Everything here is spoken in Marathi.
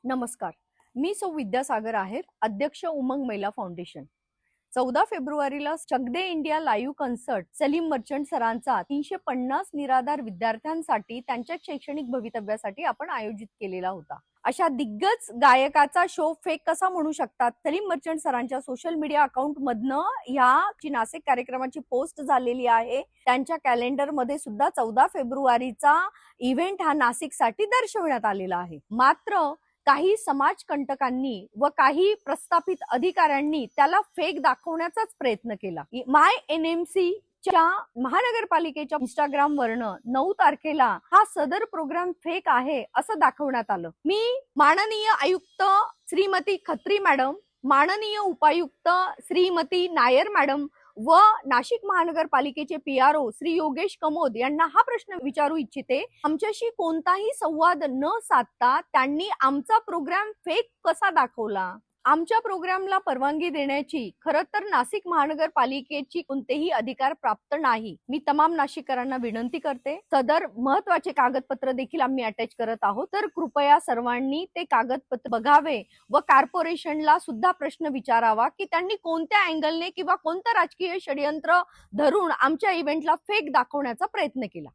नमस्कार. मी सौ विद्यासागर आहेर, अध्यक्ष उमंग महिला फाउंडेशन. 14 फेब्रुवारीला चक India live concert Salim Merchant सरांचा 350 निराधार विद्यार्थ्यांसाठी त्यांच्या शैक्षणिक भवितव्यासाठी आपण आयोजित केलेला होता. अशा दिग्गज गायकाचा शो फेक कसा म्हणू शकतात? सलीम मर्चंट सरांच्या सोशल मीडिया अकाउंट मधनं ह्या नाशिक कार्यक्रमाची पोस्ट झालेली आहे. त्यांच्या कॅलेंडर मध्ये सुद्धा 14 फेब्रुवारीचा इव्हेंट हा नाशिकसाठी दर्शवण्यात आलेला आहे. मात्र काही समाजकंटकांनी व काही प्रस्थापित अधिकाऱ्यांनी त्याला फेक दाखवण्याचाच प्रयत्न केला. माय एनएमसी च्या महानगरपालिकेच्या इंस्टाग्राम वरनं 9 तारखेला हा सदर प्रोग्राम फेक आहे असं दाखवण्यात आलं. मी माननीय आयुक्त श्रीमती खत्री मॅडम, माननीय उपायुक्त श्रीमती नायर मॅडम व नाशिक महानगरपालिकेचे पीआरओ श्री योगेश कमोद यांना हा प्रश्न विचारू इच्छिते. आमच्याशी कोणताही संवाद न साधता त्यांनी आमचा प्रोग्राम फेक कसा दाखवला? आमच्या प्रोग्रामला परवानगी देण्याची खरं तर नाशिक महानगरपालिकेची कोणतेही अधिकार प्राप्त नाही. मी तमाम नाशिककरांना विनंती करते, सदर महत्त्वाचे कागदपत्र देखील आम्ही अटॅच करत आहोत, तर कृपया सर्वांनी ते कागदपत्र बघावे व कॉर्पोरेशनला सुद्धा प्रश्न विचारावा की त्यांनी कोणत्या अँगलने किंवा कोणतं राजकीय षडयंत्र धरून आमच्या इव्हेंटला फेक दाखवण्याचा प्रयत्न केला.